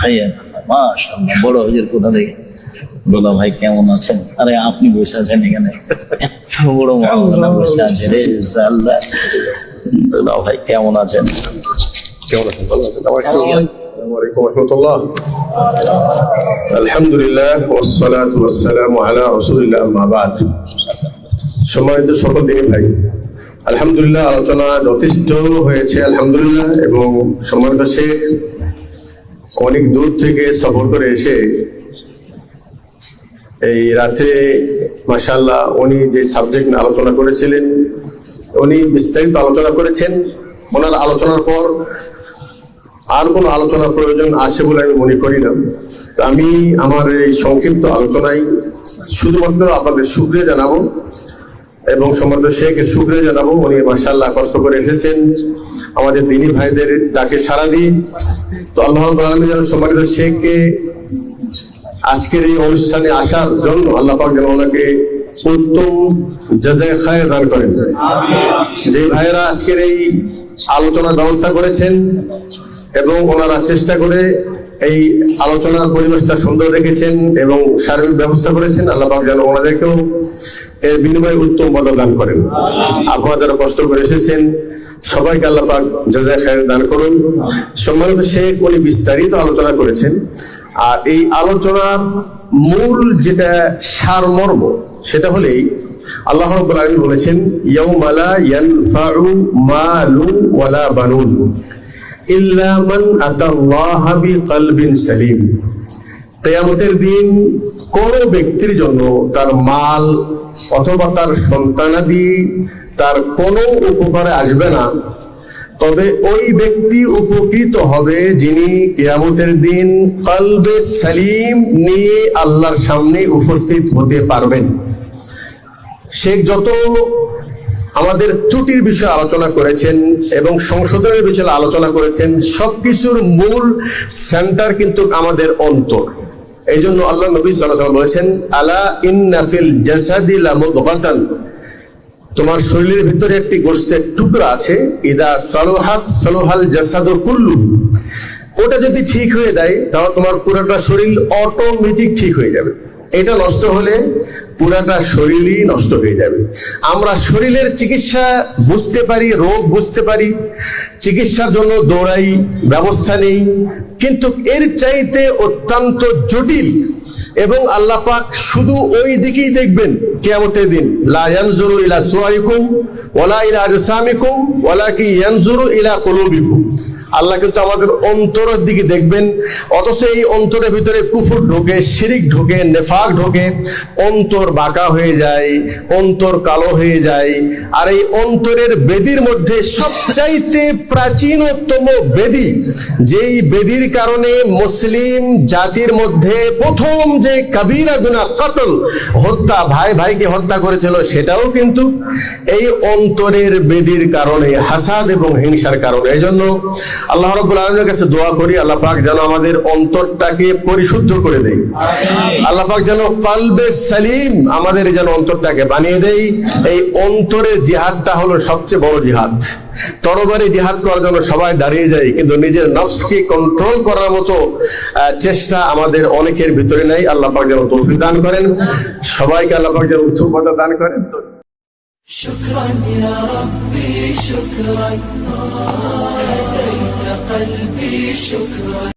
ভাইয়া মাশাআল্লাহ, বড় হুজুর কোথা থেকে? দুলা ভাই কেমন আছেন? আরে আপনি বসে আছেন এখানে, এত বড় মাওলানা বসে আছে রে আল্লাহ। দুলা ভাই কেমন আছেন? কেমন আছেন? ভালো আছেন? আসসালামু আলাইকুম ওয়া রাহমাতুল্লাহ। আলহামদুলিল্লাহ ওয়াসসালাতু ওয়াসসালামু আলা রাসূলিল্লাহ, আম্মা বাদ। সম্মানিত সকল দিনী ভাই, আলহামদুলিল্লাহ আলোচনা যথেষ্ট হয়েছে আলহামদুলিল্লাহ। এবং সম্মানিত শেখ অনেক দূর থেকে সফর করে এসে এই রাতে মাশাআল্লাহ উনি যে সাবজেক্ট নিয়ে আলোচনা করেছিলেন, উনি বিস্তারিত আলোচনা করেছেন। ওনার আলোচনার পর আর কোনো আলোচনার প্রয়োজন আছে বলে আমি মনে করি না। আমি আমার এই সংক্ষিপ্ত আলোচনায় শুধুমাত্র আপনাদের শুকরিয়া জানাবো এবং সম্মানিত শেখের শুকরিয়া জানাবো। উনি মাশাআল্লাহ কষ্ট করে এসেছেন আমাদের দিনী ভাইদের ডাকে সাড়া দিয়ে। তো আল্লাহ রাব্বুল আলামিন যেন সম্মানিত শেখকে আজকের এই অনুষ্ঠানে আসার জন্য আল্লাহ পাক যেন ওনাকে উত্তম জাযায়ে খায়র দান করেন। যে ভাইয়েরা আজকের এই আলোচনার ব্যবস্থা করেছেন এবং ওনারা চেষ্টা করে এই আলোচনার পরিবেশটা সুন্দর রেখেছেন এবং সার্বিক ব্যবস্থা করেছেন, আল্লাহ পাক যেন ওনাদেরকেও এর বিনিময়ে উত্তম বদল দান করেন। আপনারা যারা কষ্ট করে এসেছেন সবাইকে আল্লাহ পাক জাযায়ে খায়র দান করুন। সম্মানিত শেখ উনি বিস্তারিত আলোচনা করেছেন, আর এই আলোচনার মূল যেটা সারমর্ম সেটা হলেই আল্লাহ রাব্বুল আলামিন বলেছেন, ইয়াউমা লা ইয়ানফাউ মালু ওয়ালা বানুন ইল্লা মান আতাল্লাহা বিকলবিন সালিম। কিয়ামতের দিন কোন ব্যক্তির জন্য তার মাল অথবা তার সন্তানাদি তার কোনো উপকারে আসবে না, তবে ওই ব্যক্তি উপকৃত হবে যিনি কিয়ামতের দিন কলবে সালিম নিয়ে আল্লাহর সামনে উপস্থিত হতে পারবেন। শেখ যত আমাদের ত্রুটির বিষয়ে আলোচনা করেছেন এবং সংশোধনের বিষয়ে আলোচনা করেছেন, সবকিছুর মূল সেন্টার কিন্তু আমাদের অন্তর। এই জন্য আল্লাহ নবী সাল্লাল্লাহু আলাইহি ওয়াসাল্লাম বলেছেন, আলা ইন্না ফিল জাসাদি লামুদগাতান, তোমার শরীরের ভিতরে একটি গোশতের টুকরা আছে, ইদা সালুহাত সালুহাল জাসাদু কুল্লু, ওটা যদি ঠিক হয়ে যায় তাহলে তোমার পুরোটা শরীর অটোমেটিক ঠিক হয়ে যাবে। এটা নষ্ট হলে পুরাটা শরীরই নষ্ট হয়ে যাবে। আমরা শরীরের চিকিৎসা বুঝতে পারি, রোগ বুঝতে পারি, চিকিৎসার জন্য দৌড়াই, ব্যবস্থা নেই, কিন্তু এর চাইতে অত্যন্ত জটিল এবং আল্লাহ পাক শুধু ওই দিকেই দেখবেন কিয়ামতের দিন, লা ইয়ানজুরু ইলা সুওয়ারিকুম ওয়ালা ইলা আজসামিকুম ওয়ালাকিন ইয়ানজুরু ইলা কুলুবিকুম। আল্লাহ কিন্তু আমাদের অন্তরের দিকে দেখবেন, অথচ এই অন্তরের ভিতরে কুফর ঢোকে, শিরিক ঢোকে, নেফাক ঢোকে, অন্তর বাঁকা হয়ে যায়, অন্তর কালো হয়ে যায়। আর এই অন্তরের বেদির মধ্যে সবচাইতে প্রাচীনতম বেদি, যেই বেদির কারণে মুসলিম জাতির মধ্যে প্রথম যে কাবীরা গুনাহ কতল, হত্যা, ভাই ভাইকে হত্যা করেছিল, সেটাও কিন্তু এই অন্তরের বেদির কারণে, হাসাদ এবং হিংসার কারণে। এই জন্য আল্লাহ রাব্বুল আলামিনের কাছে দোয়া করি, আল্লাহ পাক যেন আমাদের অন্তরটাকে পরিশুদ্ধ করে দেয়। আল্লাহ পাক যেন কলবে সালিম আমাদের যেন অন্তরটাকে বানিয়ে দেয়। এই অন্তরের জিহাদটা হলো সবচেয়ে বড় জিহাদ। তরবারি জিহাদ করার জন্য সবাই দাঁড়িয়ে যায়, কিন্তু নিজের নফসকে কন্ট্রোল করার মতো চেষ্টা আমাদের অনেকের ভিতরে নাই। আল্লাহ পাক যেন তৌফিক দান করেন, সবাইকে আল্লাহ পাক যেন উত্তম পথ দান করেন। শুকরান ইয়া রাব্বি শুকরান, হাদাইতা কলবি শুকরান।